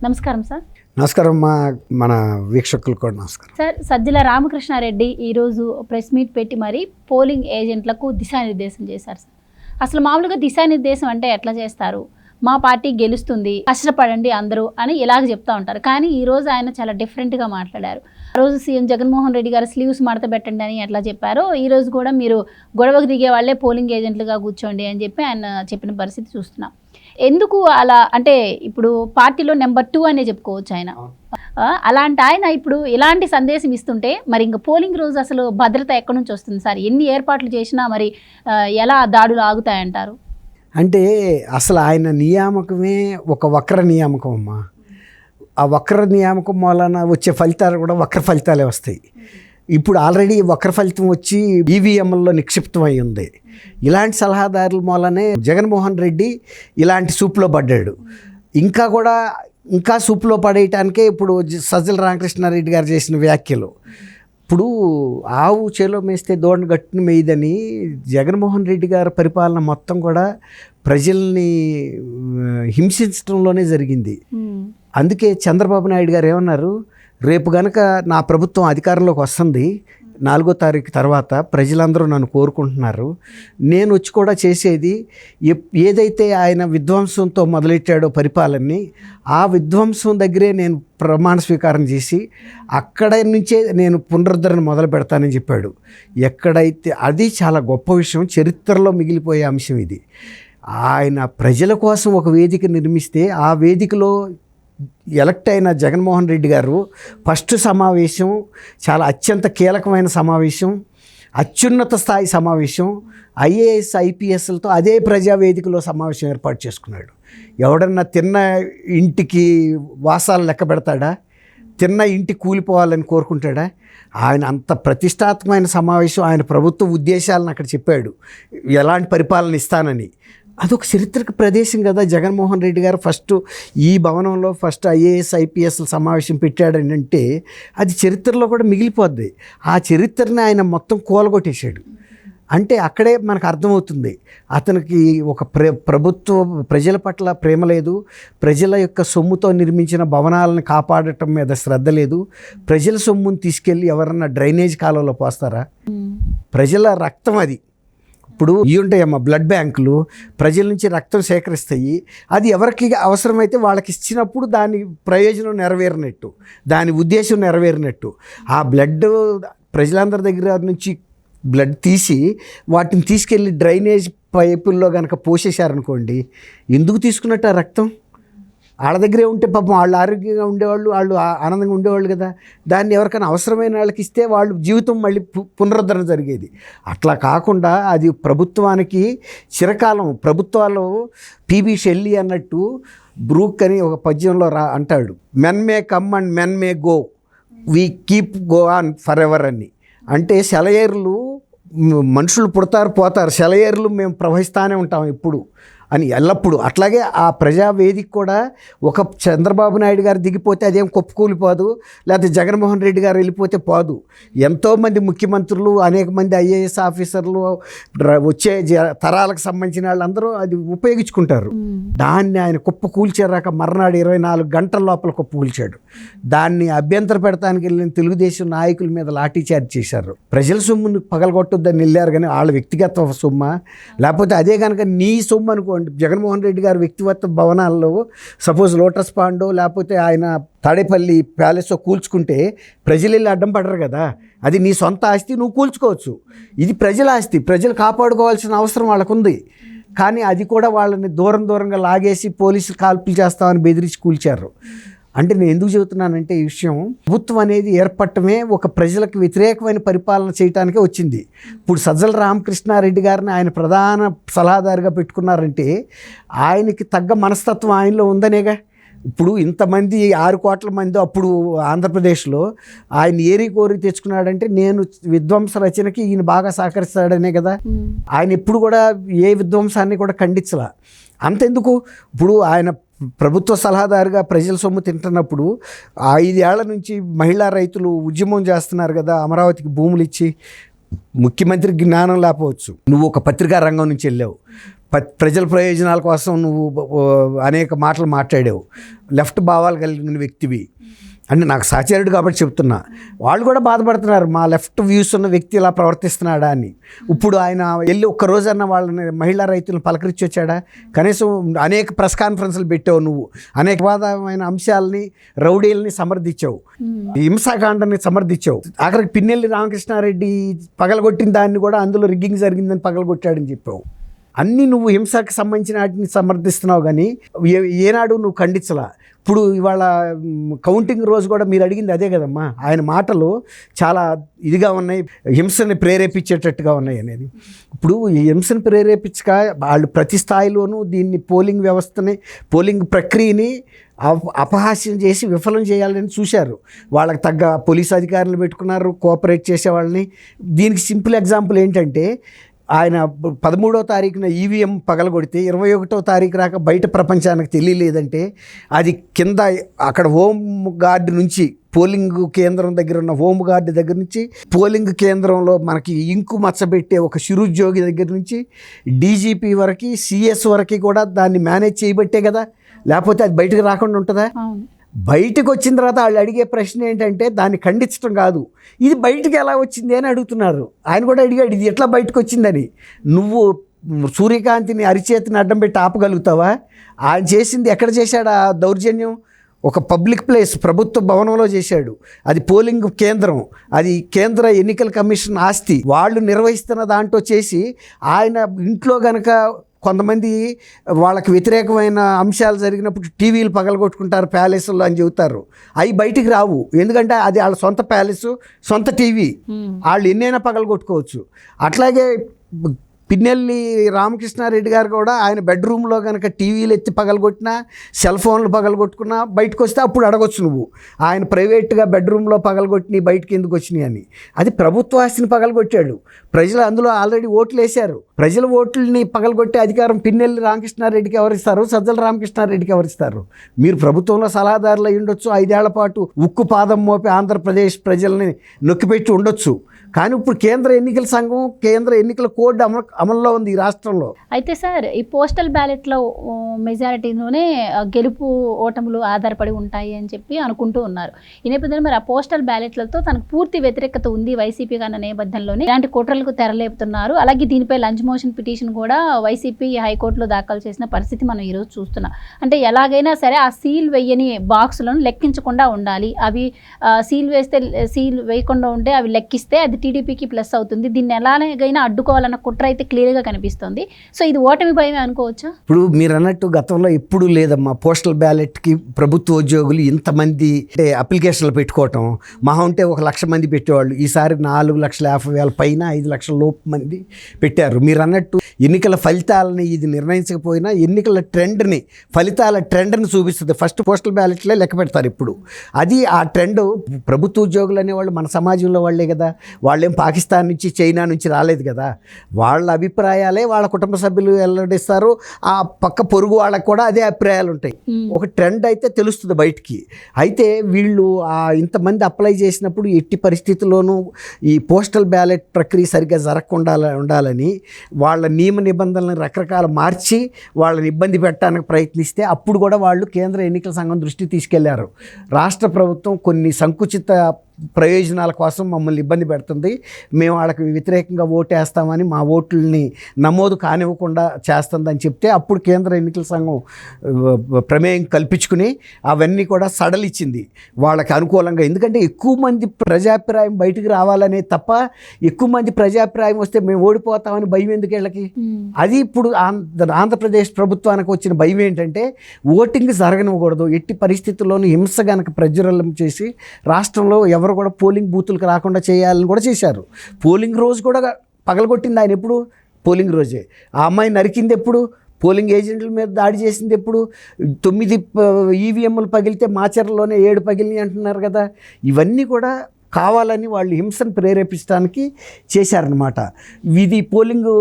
నమస్కారం సార్. నమస్కారం మన వీక్షకులకు కూడా నమస్కారం సార్. సజ్జల రామకృష్ణారెడ్డి ఈరోజు ప్రెస్ మీట్ పెట్టి మరి పోలింగ్ ఏజెంట్లకు దిశానిర్దేశం చేశారు సార్. అసలు మామూలుగా దిశానిర్దేశం అంటే ఎట్లా చేస్తారు? మా పార్టీ గెలుస్తుంది, కష్టపడండి అందరూ అని ఇలాగ చెప్తా ఉంటారు. కానీ ఈరోజు ఆయన చాలా డిఫరెంట్గా మాట్లాడారు. ఆ రోజు సీఎం జగన్మోహన్ రెడ్డి గారు స్లీవ్స్ మడత పెట్టండి అని ఎట్లా చెప్పారో ఈరోజు కూడా మీరు గొడవకు దిగే వాళ్ళే పోలింగ్ ఏజెంట్లుగా కూర్చోండి అని చెప్పి ఆయన చెప్పిన పరిస్థితి చూస్తున్నాం. ఎందుకు అలా అంటే ఇప్పుడు పార్టీలో నెంబర్ 2 అనే చెప్పుకోవచ్చు ఆయన. అలాంటి ఆయన ఇప్పుడు ఇలాంటి సందేశం ఇస్తుంటే మరి ఇంకా పోలింగ్ రోజు అసలు భద్రత ఎక్కడి నుంచి వస్తుంది సార్? ఎన్ని ఏర్పాట్లు చేసినా మరి ఎలా దాడులు ఆగుతాయంటారు? అంటే అసలు ఆయన నియామకమే ఒక వక్ర నియామకం అమ్మా. ఆ వక్ర నియామకం వలన వచ్చే ఫలితాలు కూడా వక్ర ఫలితాలే వస్తాయి. ఇప్పుడు ఆల్రెడీ వక్ర ఫలితం వచ్చి ఈవీఎంలలో నిక్షిప్తం అయి ఉంది. ఇలాంటి సలహాదారుల మూలనే జగన్మోహన్ రెడ్డి ఇలాంటి సూపులో పడ్డాడు. ఇంకా సూపులో పడేయటానికే ఇప్పుడు సజ్జల రామకృష్ణారెడ్డి గారు చేసిన వ్యాఖ్యలు. ఇప్పుడు ఆవు చేలో మేస్తే దోణ గట్టును మేయదని జగన్మోహన్ రెడ్డి గారి పరిపాలన మొత్తం కూడా ప్రజల్ని హింసించడంలోనే జరిగింది. అందుకే చంద్రబాబు నాయుడు గారు ఏమన్నారు, రేపు గనక నా ప్రభుత్వం అధికారంలోకి వస్తుంది 4వ తారీఖు తర్వాత ప్రజలందరూ నన్ను కోరుకుంటున్నారు, నేను వచ్చి కూడా చేసేది ఏదైతే ఆయన విధ్వంసంతో మొదలెట్టాడో పరిపాలనని, ఆ విధ్వంసం దగ్గరే నేను ప్రమాణ స్వీకారం చేసి అక్కడ నుంచే నేను పునరుద్ధరణ మొదలు పెడతానని చెప్పాడు. ఎక్కడైతే అది చాలా గొప్ప విషయం, చరిత్రలో మిగిలిపోయే అంశం ఇది. ఆయన ప్రజల కోసం ఒక వేదిక నిర్మిస్తే ఆ వేదికలో ఎలక్ట్ అయిన జగన్మోహన్ రెడ్డి గారు ఫస్ట్ సమావేశం చాలా అత్యంత కీలకమైన సమావేశం, అత్యున్నత స్థాయి సమావేశం, ఐఏఎస్ ఐపీఎస్లతో అదే ప్రజావేదికలో సమావేశం ఏర్పాటు చేసుకున్నాడు. ఎవడన్నా తిన్న ఇంటికి వాసాలు లెక్క పెడతాడా? తిన్న ఇంటి కూలిపోవాలని కోరుకుంటాడా? ఆయన అంత ప్రతిష్టాత్మకమైన సమావేశం, ఆయన ప్రభుత్వ ఉద్దేశాలను అక్కడ చెప్పాడు, ఎలాంటి పరిపాలన ఇస్తానని. అదొక చరిత్రక ప్రదేశం కదా. జగన్మోహన్ రెడ్డి గారు ఈ భవనంలో ఫస్ట్ ఐఏఎస్ ఐపీఎస్ల సమావేశం పెట్టాడని అంటే అది చరిత్రలో కూడా మిగిలిపోద్ది. ఆ చరిత్రని ఆయన మొత్తం కూలగొట్టేశాడు. అంటే అక్కడే మనకు అర్థమవుతుంది అతనికి ఒక ప్రజల పట్ల ప్రేమ లేదు, ప్రజల యొక్క సొమ్ముతో నిర్మించిన భవనాలను కాపాడటం మీద శ్రద్ధ లేదు. ప్రజల సొమ్ముని తీసుకెళ్ళి ఎవరన్నా డ్రైనేజ్ కాలువలో పోస్తారా? ప్రజల రక్తం అది. ఇప్పుడు ఉంటాయమ్మా బ్లడ్ బ్యాంకులు, ప్రజల నుంచి రక్తం సేకరిస్తాయి. అది ఎవరికి అవసరమైతే వాళ్ళకి ఇచ్చినప్పుడు దాని ప్రయోజనం నెరవేరినట్టు, దాని ఉద్దేశం నెరవేరినట్టు. ఆ బ్లడ్ ప్రజలందరి దగ్గర నుంచి బ్లడ్ తీసి వాటిని తీసుకెళ్ళి డ్రైనేజ్ పైపుల్లో కనుక పోసేశారనుకోండి, ఎందుకు తీసుకున్నట్టు ఆ రక్తం? వాళ్ళ దగ్గరే ఉంటే పాపం వాళ్ళు ఆరోగ్యంగా ఉండేవాళ్ళు, వాళ్ళు ఆనందంగా ఉండేవాళ్ళు కదా. దాన్ని ఎవరికైనా అవసరమైన వాళ్ళకి ఇస్తే వాళ్ళు జీవితం మళ్ళీ పునరుద్ధరణ జరిగేది. అట్లా కాకుండా అది ప్రభుత్వానికి చిరకాలం. ప్రభుత్వాలు పిబి షెల్లీ అన్నట్టు బ్రూక్ అని ఒక పద్యంలో అంటాడు, men may come and men may go, we keep go on for ever అని. అంటే సెలయేర్లు, మనుషులు పుడతారు పోతారు, సెలయేర్లు మేము ప్రవహిస్తూనే ఉంటాం ఎప్పుడు అని ఎల్లప్పుడూ. అట్లాగే ఆ ప్రజావేదిక కూడా ఒక చంద్రబాబు నాయుడు గారు దిగిపోతే అదేం కుప్పకూలిపోదు, లేకపోతే జగన్మోహన్ రెడ్డి గారు వెళ్ళిపోతే పోదు. ఎంతోమంది ముఖ్యమంత్రులు, అనేక మంది ఐఏఎస్ ఆఫీసర్లు, వచ్చే తరాలకు సంబంధించిన వాళ్ళందరూ అది ఉపయోగించుకుంటారు. దాన్ని ఆయన కుప్పకూల్చారాక మర్నాడు 24 గంటల లోపల కుప్పకూల్చాడు. దాన్ని అభ్యంతర పెడతానికి వెళ్ళిన తెలుగుదేశం నాయకుల మీద లాఠీచార్జ్ చేశారు. ప్రజల సొమ్మును పగలగొట్టొద్దని వెళ్ళారు, కానీ వాళ్ళ వ్యక్తిగత సొమ్మ, లేకపోతే అదే కనుక నీ సొమ్ము అనుకో. జగన్మోహన్ రెడ్డి గారు వ్యక్తిగత భవనాల్లో సపోజ్ లోటస్ పాండో లేకపోతే ఆయన తాడేపల్లి ప్యాలెస్ కూల్చుకుంటే ప్రజలు వెళ్ళి అడ్డం పడరు కదా. అది నీ సొంత ఆస్తి, నువ్వు కూల్చుకోవచ్చు. ఇది ప్రజల ఆస్తి, ప్రజలు కాపాడుకోవాల్సిన అవసరం వాళ్ళకు ఉంది. కానీ అది కూడా వాళ్ళని దూరంగా లాగేసి పోలీసులు కాల్పులు చేస్తామని బెదిరించి కూల్చారు. అంటే నేను ఎందుకు చెబుతున్నానంటే ఈ విషయం, ప్రభుత్వం అనేది ఏర్పడటమే ఒక ప్రజలకు వ్యతిరేకమైన పరిపాలన చేయడానికే వచ్చింది. ఇప్పుడు సజ్జల రామకృష్ణారెడ్డి గారిని ఆయన ప్రధాన సలహాదారుగా పెట్టుకున్నారంటే ఆయనకి తగ్గ మనస్తత్వం ఆయనలో ఉందనేగా. ఇప్పుడు ఇంతమంది 6 కోట్ల మంది అప్పుడు ఆంధ్రప్రదేశ్లో ఆయన ఏరి కోరి తెచ్చుకున్నాడంటే నేను విధ్వంస రచనకి ఈయన బాగా సహకరిస్తాడనే కదా. ఆయన ఎప్పుడు కూడా ఏ విధ్వంసాన్ని కూడా ఖండించలా. అంతెందుకు, ఇప్పుడు ఆయన ప్రభుత్వ సలహాదారుగా ప్రజల సొమ్ము తింటున్నప్పుడు 5 ఏళ్ల నుంచి మహిళా రైతులు ఉద్యమం చేస్తున్నారు కదా, అమరావతికి భూములు ఇచ్చి. ముఖ్యమంత్రికి జ్ఞానం లేకపోవచ్చు, నువ్వు ఒక పత్రికా రంగం నుంచి వెళ్ళావు, ప్రజల ప్రయోజనాల కోసం నువ్వు అనేక మాటలు మాట్లాడావు, లెఫ్ట్ భావాలు కలిగిన వ్యక్తివి అంటే నాకు సహచరుడు కాబట్టి చెప్తున్నా. వాళ్ళు కూడా బాధపడుతున్నారు, మా లెఫ్ట్ వ్యూస్ ఉన్న వ్యక్తి ఇలా ప్రవర్తిస్తున్నాడా అని. ఇప్పుడు ఆయన వెళ్ళి ఒక్కరోజన్నా వాళ్ళని మహిళా రైతులను పలకరించి వచ్చాడా? కనీసం అనేక ప్రెస్ కాన్ఫరెన్స్లు పెట్టావు, నువ్వు అనేక వివాదమైన అంశాలని, రౌడీలని సమర్థించావు, హింసాకాండాన్ని సమర్థించావు. ఆఖరికి పిన్నెల్లి రామకృష్ణారెడ్డి పగలగొట్టిన దాన్ని కూడా అందులో రిగ్గింగ్ జరిగిందని పగలగొట్టాడని చెప్పావు. అన్నీ నువ్వు హింసకు సంబంధించిన వాటిని సమర్థిస్తున్నావు, కానీ ఏనాడు నువ్వు ఖండించలా. ఇప్పుడు ఇవాళ కౌంటింగ్ రోజు కూడా మీరు అడిగింది అదే కదమ్మా. ఆయన మాటలు చాలా ఇదిగా ఉన్నాయి, హింసని ప్రేరేపించేటట్టుగా ఉన్నాయి అనేది. ఇప్పుడు ఈ హింసను ప్రేరేపించక వాళ్ళు ప్రతి స్థాయిలోనూ దీన్ని పోలింగ్ వ్యవస్థని, పోలింగ్ ప్రక్రియని అపహాస్యం చేసి విఫలం చేయాలని చూశారు. వాళ్ళకి తగ్గ పోలీస్ అధికారులు పెట్టుకున్నారు, కోఆపరేట్ చేసే వాళ్ళని. దీనికి సింపుల్ ఎగ్జాంపుల్ ఏంటంటే, ఆయన 13వ తారీఖున ఈవీఎం పగలగొడితే 21వ తారీఖు రాక బయట ప్రపంచానికి తెలియలేదంటే, అది కింద అక్కడ హోమ్ గార్డు నుంచి, పోలింగ్ కేంద్రం దగ్గర ఉన్న హోమ్ గార్డు దగ్గర నుంచి, పోలింగ్ కేంద్రంలో మనకి ఇంకు మచ్చబెట్టే ఒక చిరుద్యోగి దగ్గర నుంచి డీజీపీ వరకు, సిఎస్ వరకు కూడా దాన్ని మేనేజ్ చేయబట్టే కదా, లేకపోతే అది బయటకు రాకుండా ఉంటుందా? బయటకు వచ్చిన తర్వాత వాళ్ళు అడిగే ప్రశ్న ఏంటంటే దాన్ని ఖండించడం కాదు, ఇది బయటకు ఎలా వచ్చింది అని అడుగుతున్నారు. ఆయన కూడా అడిగాడు, ఇది ఎట్లా బయటకు వచ్చిందని. నువ్వు సూర్యకాంతిని అరిచేతిని అడ్డం పెట్టి ఆపగలుగుతావా? ఆయన చేసింది ఎక్కడ చేశాడు ఆ దౌర్జన్యం? ఒక పబ్లిక్ ప్లేస్, ప్రభుత్వ భవనంలో చేశాడు. అది పోలింగ్ కేంద్రం, అది కేంద్ర ఎన్నికల కమిషన్ ఆస్తి, వాళ్ళు నిర్వహిస్తున్న దాంట్లో చేసి ఆయన ఇంట్లో గనక కొంతమంది వాళ్ళకి వ్యతిరేకమైన అంశాలు జరిగినప్పుడు టీవీలు పగలగొట్టుకుంటారు ప్యాలెస్లో అని చెబుతారు. అవి బయటికి రావు, ఎందుకంటే అది వాళ్ళ సొంత ప్యాలెస్, సొంత టీవీ, వాళ్ళు ఎన్నైనా పగలగొట్టుకోవచ్చు. అట్లాగే పిన్నెల్లి రామకృష్ణారెడ్డి గారు కూడా ఆయన బెడ్రూమ్లో కనుక టీవీలు ఎత్తి పగలగొట్టినా, సెల్ ఫోన్లు పగలగొట్టుకున్నా బయటకు వస్తే అప్పుడు అడగొచ్చు నువ్వు, ఆయన ప్రైవేట్గా బెడ్రూమ్లో పగలగొట్టినాయి బయటకు ఎందుకు వచ్చినాయి అని. అది ప్రభుత్వ ఆస్తిని పగలగొట్టాడు. ప్రజలు అందులో ఆల్రెడీ ఓట్లు వేశారు. ప్రజల ఓట్లని పగలగొట్టే అధికారం పిన్నెల్లి రామకృష్ణారెడ్డికి ఎవరిస్తారు? సజ్జల రామకృష్ణారెడ్డికి ఎవరిస్తారు? మీరు ప్రభుత్వంలో సలహాదారులు అయి ఉండొచ్చు, 5 ఏళ్ల పాటు ఉక్కు పాదం మోపి ఆంధ్రప్రదేశ్ ప్రజల్ని నొక్కిపెట్టి ఉండొచ్చు, కానీ ఇప్పుడు కేంద్ర ఎన్నికల సంఘం, కేంద్ర ఎన్నికల కోడ్ అమల్లో ఉంది ఈ రాష్ట్రంలో. అయితే సార్, ఈ పోస్టల్ బ్యాలెట్లో మెజారిటీలోనే గెలుపు ఓటములు ఆధారపడి ఉంటాయి అని చెప్పి అనుకుంటూ ఉన్నారు. ఈ నేపథ్యంలో మరి ఆ పోస్టల్ బ్యాలెట్లతో తనకు పూర్తి వ్యతిరేకత ఉంది వైసీపీ అన్న నేపథ్యంలోనే ఇలాంటి కుట్రలకు తెరలేపుతున్నారు. అలాగే దీనిపై లంచ్ మోషన్ పిటిషన్ కూడా వైసీపీ హైకోర్టులో దాఖలు చేసిన పరిస్థితి మనం ఈరోజు చూస్తున్నాం. అంటే ఎలాగైనా సరే ఆ సీల్ వేయని బాక్సులను లెక్కించకుండా ఉండాలి, అవి సీల్ వేస్తే, సీల్ వేయకుండా ఉంటే అవి లెక్కిస్తే అది టీడీపీకి ప్లస్ అవుతుంది. దీన్ని ఎలాగైనా అడ్డుకోవాలన్న కుట్ర అయితే క్లియర్గా కనిపిస్తుంది. సో ఇది ఓటమి భయమే అనుకోవచ్చా? ఇప్పుడు మీరు అన్నట్టు గతంలో ఎప్పుడు లేదమ్మా పోస్టల్ బ్యాలెట్కి ప్రభుత్వ ఉద్యోగులు ఇంతమంది అంటే అప్లికేషన్లు పెట్టుకోవటం. మహా ఉంటే 1,00,000 మంది పెట్టేవాళ్ళు, ఈసారి 4,50,000 పైన 5,00,000 లోపు మంది పెట్టారు. మీరు అన్నట్టు ఎన్నికల ఫలితాలని ఇది నిర్ణయించకపోయినా ఎన్నికల ట్రెండ్ని, ఫలితాల ట్రెండ్ని చూపిస్తుంది. ఫస్ట్ పోస్టల్ బ్యాలెట్లే లెక్క పెడతారు ఇప్పుడు. అది ఆ ట్రెండ్. ప్రభుత్వ ఉద్యోగులు అనేవాళ్ళు మన సమాజంలో వాళ్ళే కదా, వాళ్ళేం పాకిస్తాన్ నుంచి, చైనా నుంచి రాలేదు కదా. వాళ్ళ అభిప్రాయాలే వాళ్ళ కుటుంబ సభ్యులు వెల్లడిస్తారు, ఆ పక్క పొరుగు వాళ్ళకు కూడా అదే అభిప్రాయాలు ఉంటాయి. ఒక ట్రెండ్ అయితే తెలుస్తుంది బయటికి. అయితే వీళ్ళు ఇంతమంది అప్లై చేసినప్పుడు ఎట్టి పరిస్థితుల్లోనూ ఈ పోస్టల్ బ్యాలెట్ ప్రక్రియ సరిగ్గా జరగకుండా ఉండాలని వాళ్ళ నియమ నిబంధనలను రకరకాల మార్చి వాళ్ళని ఇబ్బంది పెట్టడానికి ప్రయత్నిస్తే అప్పుడు కూడా వాళ్ళు కేంద్ర ఎన్నికల సంఘం దృష్టికి తీసుకెళ్లారు. రాష్ట్ర ప్రభుత్వం కొన్ని సంకుచిత ప్రయోజనాల కోసం మమ్మల్ని ఇబ్బంది పెడుతుంది, మేము వాళ్ళకి వ్యతిరేకంగా ఓటేస్తామని మా ఓట్లని నమోదు కానివ్వకుండా చేస్తుందని చెప్తే అప్పుడు కేంద్ర ఎన్నికల సంఘం ప్రమేయం కల్పించుకుని అవన్నీ కూడా సడలిచ్చింది వాళ్ళకి అనుకూలంగా. ఎందుకంటే ఎక్కువ మంది ప్రజాభిప్రాయం బయటికి రావాలనే తప్ప ఎక్కువ మంది ప్రజాభిప్రాయం వస్తే మేము ఓడిపోతామని భయం ఎందుకు వీళ్ళకి? అది ఇప్పుడు ఆంధ్రప్రదేశ్ ప్రభుత్వానికి వచ్చిన భయం ఏంటంటే ఓటింగ్ జరగనివ్వకూడదు, ఎట్టి పరిస్థితుల్లోనూ హింస గనక ప్రజ్వరం చేసి రాష్ట్రంలో ఎవరు కూడా పోలింగ్ బూతులకు రాకుండా చేయాలని కూడా చేశారు. పోలింగ్ రోజు కూడా పగలగొట్టింది ఆయన. ఎప్పుడు? పోలింగ్ రోజే. ఆ అమ్మాయి నరికింది ఎప్పుడు? పోలింగ్ ఏజెంట్ల మీద దాడి చేసింది ఎప్పుడు? 9 ఈవీఎంలు పగిలితే మాచర్లలోనే 7 పగిలినాయి అంటున్నారు కదా. ఇవన్నీ కూడా కావాలని వాళ్ళు హింసను ప్రేరేపించడానికి చేశారనమాట. ఇది పోలింగ్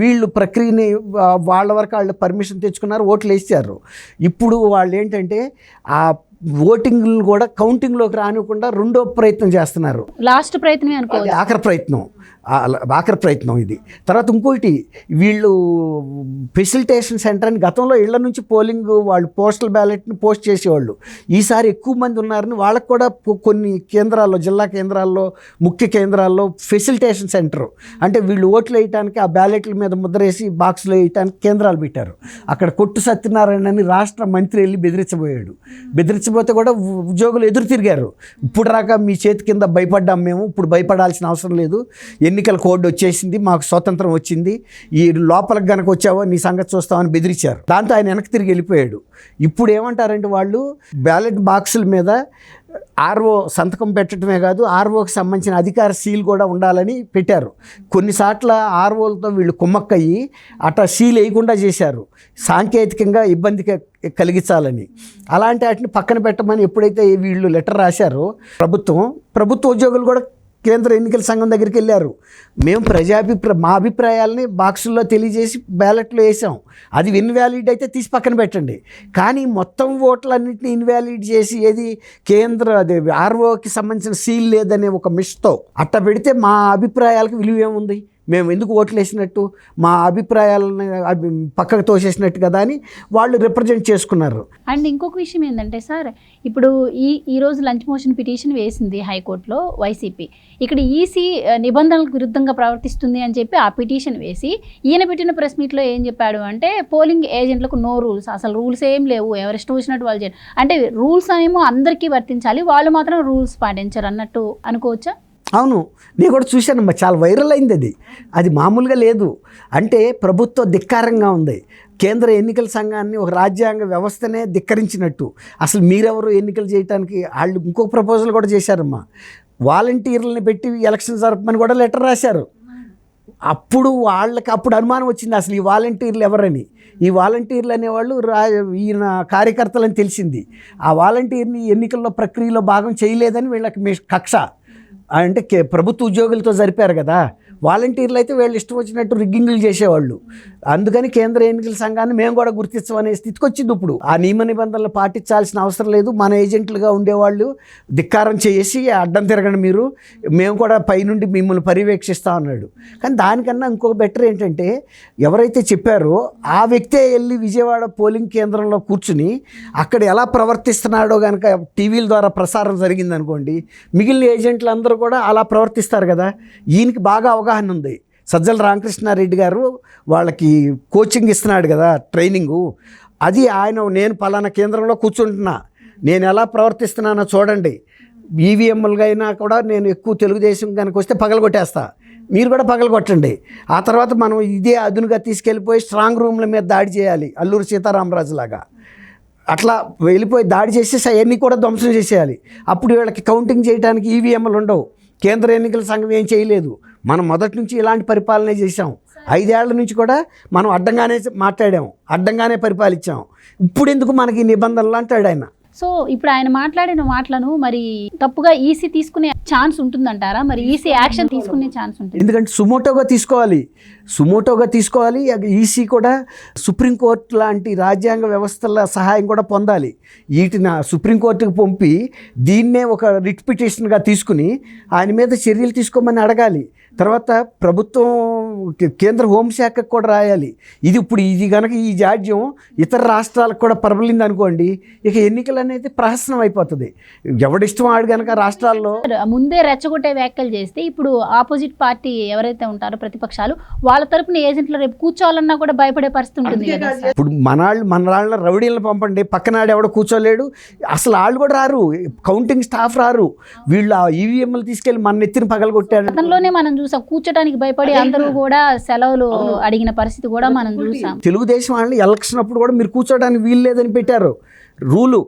వీళ్ళు ప్రక్రియని వాళ్ళ వరకు వాళ్ళు పర్మిషన్ తెచ్చుకున్నారు, ఓట్లు వేసారు. ఇప్పుడు వాళ్ళు ఏంటంటే ఆ ఓటింగ్లు కూడా కౌంటింగ్లోకి రానివ్వకుండా రెండో ప్రయత్నం చేస్తున్నారు. లాస్ట్ ప్రయత్నమే అనుకో, ఆఖరి ప్రయత్నం. ఆఖరి ప్రయత్నం ఇది. తర్వాత ఇంకోటి, వీళ్ళు ఫెసిలిటేషన్ సెంటర్ అని గతంలో ఇళ్ల నుంచి పోలింగ్ వాళ్ళు పోస్టల్ బ్యాలెట్ని పోస్ట్ చేసేవాళ్ళు. ఈసారి ఎక్కువ మంది ఉన్నారని వాళ్ళకు కూడా కొన్ని కేంద్రాల్లో, జిల్లా కేంద్రాల్లో, ముఖ్య కేంద్రాల్లో ఫెసిలిటేషన్ సెంటర్ అంటే వీళ్ళు ఓట్లు వేయటానికి ఆ బ్యాలెట్ల మీద ముద్రేసి బాక్స్లో వేయటానికి కేంద్రాలు పెట్టారు. అక్కడ కొట్టు సత్యనారాయణ అని రాష్ట్ర మంత్రి వెళ్ళి బెదిరించబోయాడు. బెదిరించబోతే కూడా ఉద్యోగులు ఎదురు తిరిగారు. ఇప్పుడు రాక మీ చేతి కింద భయపడ్డాం మేము, ఇప్పుడు భయపడాల్సిన అవసరం లేదు, ఎన్నికల కోడ్ వచ్చేసింది, మాకు స్వాతంత్రం వచ్చింది, ఈ లోపలికి గనక వచ్చావో నీ సంగతి చూస్తామని బెదిరించారు. దాంతో ఆయన వెనక్కి తిరిగి వెళ్ళిపోయాడు. ఇప్పుడు ఏమంటారంటే వాళ్ళు బ్యాలెట్ బాక్సుల మీద ఆర్ఓ సంతకం పెట్టడమే కాదు, ఆర్ఓకి సంబంధించిన అధికార సీల్ కూడా ఉండాలని పెట్టారు. కొన్నిసార్లు ఆర్ఓలతో వీళ్ళు కుమ్మక్కయ్యి అట్లా సీల్ వేయకుండా చేశారు, సాంకేతికంగా ఇబ్బంది కలిగించాలని. అలాంటి వాటిని పక్కన పెట్టమని ఎప్పుడైతే వీళ్ళు లెటర్ రాశారో ప్రభుత్వ ఉద్యోగులు కూడా కేంద్ర ఎన్నికల సంఘం దగ్గరికి వెళ్ళారు. మేము మా అభిప్రాయాలని బాక్సుల్లో తెలియజేసి బ్యాలెట్లో వేసాం, అది ఇన్వాలిడ్ అయితే తీసి పక్కన పెట్టండి, కానీ మొత్తం ఓట్లన్నింటినీ ఇన్వాలిడ్ చేసి ఏది అదే ఆర్ఓకి సంబంధించిన సీల్ లేదనే ఒక మిస్తో అట్ట పెడితే మా అభిప్రాయాలకు విలువ ఏముంది, మేము ఎందుకు ఓట్లు వేసినట్టు, మా అభిప్రాయాలను పక్కకు తోసేసినట్టు కదా అని వాళ్ళు రిప్రజెంట్ చేసుకున్నారు. అండ్ ఇంకొక విషయం ఏంటంటే సార్, ఇప్పుడు ఈరోజు లంచ్ మోషన్ పిటిషన్ వేసింది హైకోర్టులో వైసీపీ. ఇక్కడ ఈసీ నిబంధనలకు విరుద్ధంగా ప్రవర్తిస్తుంది అని చెప్పి ఆ పిటిషన్ వేసి ఈయన పెట్టిన ప్రెస్ మీట్లో ఏం చెప్పాడు అంటే పోలింగ్ ఏజెంట్లకు నో రూల్స్, అసలు రూల్స్ ఏం లేవు, ఎవరిష్టం వచ్చినట్టు వాళ్ళు చేయాలి అంటే రూల్స్ ఏమో అందరికీ వర్తించాలి, వాళ్ళు మాత్రం రూల్స్ పాటించరు అన్నట్టు అనుకోవచ్చా? అవును, నేను కూడా చూశానమ్మా, చాలా వైరల్ అయింది అది మామూలుగా లేదు. అంటే ప్రభుత్వం ధిక్కారంగా ఉంది, కేంద్ర ఎన్నికల సంఘాన్ని ఒక రాజ్యాంగ వ్యవస్థనే ధిక్కరించినట్టు. అసలు మీరెవరు ఎన్నికలు చేయడానికి? వాళ్ళు ఇంకొక ప్రపోజల్ కూడా చేశారమ్మా, వాలంటీర్లని పెట్టి ఎలక్షన్ జరపమని కూడా లెటర్ రాశారు. అప్పుడు అప్పుడు అనుమానం వచ్చింది అసలు ఈ వాలంటీర్లు ఎవరని. ఈ వాలంటీర్లు అనేవాళ్ళు ఈయన కార్యకర్తలని తెలిసింది. ఆ వాలంటీర్ని ఎన్నికల్లో ప్రక్రియలో భాగం చేయలేదని వీళ్ళకి కక్ష. అంటే ప్రభుత్వ ఉద్యోగులతో జరిపారు కదా, వాలంటీర్లు అయితే వీళ్ళు ఇష్టం వచ్చినట్టు రిగ్గింగ్లు చేసేవాళ్ళు. అందుకని కేంద్ర ఎన్నికల సంఘాన్ని మేము కూడా గుర్తించమనే స్థితికి వచ్చింది. ఇప్పుడు ఆ నియమ నిబంధనలు పాటించాల్సిన అవసరం లేదు, మన ఏజెంట్లుగా ఉండేవాళ్ళు ధిక్కారం చేసి అడ్డం తిరగండి మీరు, మేము కూడా పైనుండి మిమ్మల్ని పర్యవేక్షిస్తాం అన్నాడు. కానీ దానికన్నా ఇంకొక బెటర్ ఏంటంటే, ఎవరైతే చెప్పారో ఆ వ్యక్తే వెళ్ళి విజయవాడ పోలింగ్ కేంద్రంలో కూర్చుని అక్కడ ఎలా ప్రవర్తిస్తున్నాడో కనుక టీవీల ద్వారా ప్రసారం జరిగిందనుకోండి, మిగిలిన ఏజెంట్లు అందరూ కూడా అలా ప్రవర్తిస్తారు కదా. ఈయనకి బాగా అవగాహన ఉంది. సజ్జల రామకృష్ణారెడ్డి గారు వాళ్ళకి కోచింగ్ ఇస్తున్నాడు కదా, ట్రైనింగు. అది ఆయన నేను పలానా కేంద్రంలో కూర్చుంటున్నా, నేను ఎలా ప్రవర్తిస్తున్నానో చూడండి, ఈవీఎంలుగా అయినా కూడా నేను ఎక్కువ తెలుగుదేశం కనుక వస్తే పగలగొట్టేస్తా, మీరు కూడా పగలగొట్టండి. ఆ తర్వాత మనం ఇదే అదునుగా తీసుకెళ్ళిపోయి స్ట్రాంగ్ రూమ్ల మీద దాడి చేయాలి, అల్లూరి సీతారామరాజు లాగా. అట్లా వెళ్ళిపోయి దాడి చేసేసి అవన్నీ కూడా ధ్వంసం చేసేయాలి. అప్పుడు వీళ్ళకి కౌంటింగ్ చేయడానికి ఈవీఎంలు ఉండవు. కేంద్ర ఎన్నికల సంఘం ఏం చేయలేదు. మనం మొదటి నుంచి ఇలాంటి పరిపాలనే చేసాం. 5 ఏళ్ల నుంచి కూడా మనం అడ్డంగానే మాట్లాడాము, అడ్డంగానే పరిపాలించాం. ఇప్పుడు ఎందుకు మనకి నిబంధనలు అంటాడు ఆయన. సో ఇప్పుడు ఆయన మాట్లాడిన మాటలను మరి తప్పుగా ఈసీ తీసుకునే ఛాన్స్ ఉంటుందంటారా? మరి ఈసీ యాక్షన్ తీసుకునే ఛాన్స్ ఉంటుంది, ఎందుకంటే సుమోటోగా తీసుకోవాలి. ఈసీ కూడా సుప్రీంకోర్టు లాంటి రాజ్యాంగ వ్యవస్థల సహాయం కూడా పొందాలి. వీటిని సుప్రీంకోర్టుకు పంపి దీన్నే ఒక రిట్ పిటిషన్గా తీసుకుని ఆయన మీద చర్యలు తీసుకోమని అడగాలి. తర్వాత ప్రభుత్వం కేంద్ర హోంశాఖకు కూడా రాయాలి. ఇది కనుక ఈ జాడ్యం ఇతర రాష్ట్రాలకు కూడా ప్రబలింది అనుకోండి, ఇక ఎన్నికలు అనేది ప్రహసనం అయిపోతుంది. ఎవడిష్టం ఆడు కనుక రాష్ట్రాల్లో ముందే రెచ్చగొట్టే వ్యాఖ్యలు చేస్తే ఇప్పుడు ఆపోజిట్ పార్టీ ఎవరైతే ఉంటారో ప్రతిపక్షాలు, వాళ్ళ తరపున ఏజెంట్లు రేపు కూర్చోవాలన్నా కూడా భయపడే పరిస్థితి ఉంటుంది కదా. ఇప్పుడు మన రౌడీలను పంపండి, పక్కనాడు ఎవడో కూర్చోలేడు, అసలు వాళ్ళు కూడా రారు, కౌంటింగ్ స్టాఫ్ రారు, వీళ్ళు ఆ ఈవీఎంలు తీసుకెళ్ళి మన నెత్తిని పగలగొట్టారు. గతంలోనే మనం చూసాం, కూర్చోటానికి భయపడి అందరూ కూడా సెలవులు అడిగిన పరిస్థితి కూడా మనం చూసాం. తెలుగుదేశం వాళ్ళు ఎలక్షన్ అప్పుడు కూడా మీరు కూర్చోడానికి వీలు లేదని పెట్టారు రూలు.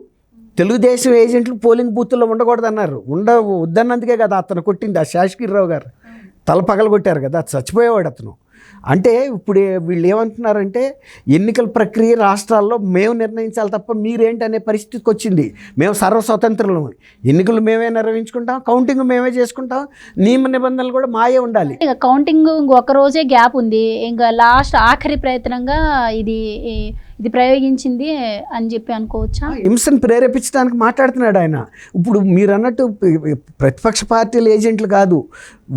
తెలుగుదేశం ఏజెంట్లు పోలింగ్ బూత్లో ఉండకూడదన్నారు. వద్దన్నందుకే కదా అతను కొట్టింది, ఆ శాసగిరిరావు గారు తల పగలగొట్టారు కదా, చచ్చిపోయేవాడు అతను. అంటే ఇప్పుడు వీళ్ళు ఏమంటున్నారంటే ఎన్నికల ప్రక్రియ రాష్ట్రాల్లో మేము నిర్ణయించాలి తప్ప మీరేంటనే పరిస్థితికి వచ్చింది. మేము సర్వస్వతంత్రులు, ఎన్నికలు మేమే నిర్వహించుకుంటాం, కౌంటింగ్ మేమే చేసుకుంటాం, నియమ నిబంధనలు కూడా మాయే ఉండాలి. ఇక కౌంటింగ్ ఒక రోజే గ్యాప్ ఉంది, ఇంకా లాస్ట్ ఆఖరి ప్రయత్నంగా ఇది ఇది ప్రయోగించింది అని చెప్పి అనుకోవచ్చా? హింసను ప్రేరేపించడానికి మాట్లాడుతున్నాడు ఆయన. ఇప్పుడు మీరు అన్నట్టు ప్రతిపక్ష పార్టీల ఏజెంట్లు కాదు,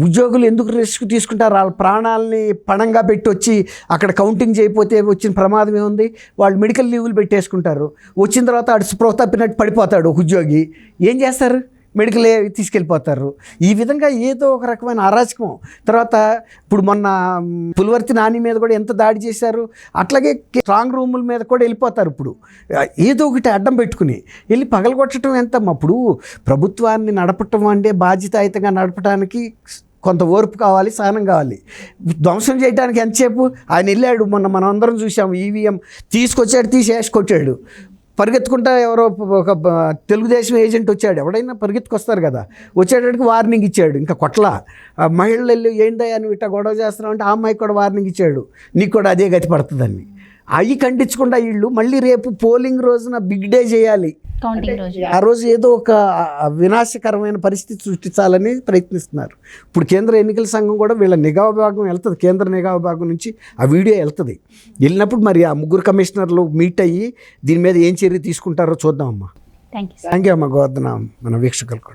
ఉద్యోగులు ఎందుకు రిస్క్ తీసుకుంటారు? వాళ్ళ ప్రాణాలని పణంగా పెట్టి వచ్చి అక్కడ కౌంటింగ్ చేయకపోతే వచ్చిన ప్రమాదం ఏముంది? వాళ్ళు మెడికల్ లీవులు పెట్టేసుకుంటారు. వచ్చిన తర్వాత ఆడు స్పృహ తప్పినట్టు పడిపోతాడు ఒక ఉద్యోగి. ఏం చేస్తారు? మెడికల్ తీసుకెళ్ళిపోతారు. ఈ విధంగా ఏదో ఒక రకమైన అరాచకం. తర్వాత ఇప్పుడు మొన్న పులివర్తి నాని మీద కూడా ఎంత దాడి చేశారు, అట్లాగే స్ట్రాంగ్ రూముల మీద కూడా వెళ్ళిపోతారు. ఇప్పుడు ఏదో ఒకటి అడ్డం పెట్టుకుని వెళ్ళి పగలగొట్టడం ఎంత? అప్పుడు ప్రభుత్వాన్ని నడపటం అంటే బాధ్యతాయుతంగా నడపడానికి కొంత ఓర్పు కావాలి, సహనం కావాలి. ధ్వంసం చేయడానికి ఎంతసేపు? ఆయన వెళ్ళాడు, మొన్న మనం అందరం చూసాం, ఈవీఎం తీసుకొచ్చాడు, తీసేసి కొట్టాడు. పరిగెత్తుకుంటా ఎవరో ఒక తెలుగుదేశం ఏజెంట్ వచ్చాడు, ఎవడైనా పరిగెత్తుకొస్తారు కదా, వచ్చేటట్టుకు వార్నింగ్ ఇచ్చాడు. ఇంకా కొట్ల మహిళలు వెళ్ళి ఏందయ్యా నువ్వు ఇట్లా గొడవ చేస్తున్నావు అంటే ఆ అమ్మాయికి కూడా వార్నింగ్ ఇచ్చాడు, నీకు కూడా అదే గతి పడుతుందని. అవి ఖండించకుండా వీళ్ళు మళ్ళీ రేపు పోలింగ్ రోజున బిగ్ డే చేయాలి. కౌంటింగ్ రోజు ఆ రోజు ఏదో ఒక వినాశకరమైన పరిస్థితి సృష్టించాలని ప్రయత్నిస్తున్నారు. ఇప్పుడు కేంద్ర ఎన్నికల సంఘం కూడా వీళ్ళ నిఘా విభాగం వెళ్తుంది, కేంద్ర నిఘా విభాగం నుంచి ఆ వీడియో వెళ్తుంది. వెళ్ళినప్పుడు మరి ఆ ముగ్గురు కమిషనర్లు మీట్ అయ్యి దీని మీద ఏం చర్య తీసుకుంటారో చూద్దామమ్మా. థ్యాంక్ యూ థ్యాంక్ యూ అమ్మా గోవర్ధన, మన వీక్షకులకు.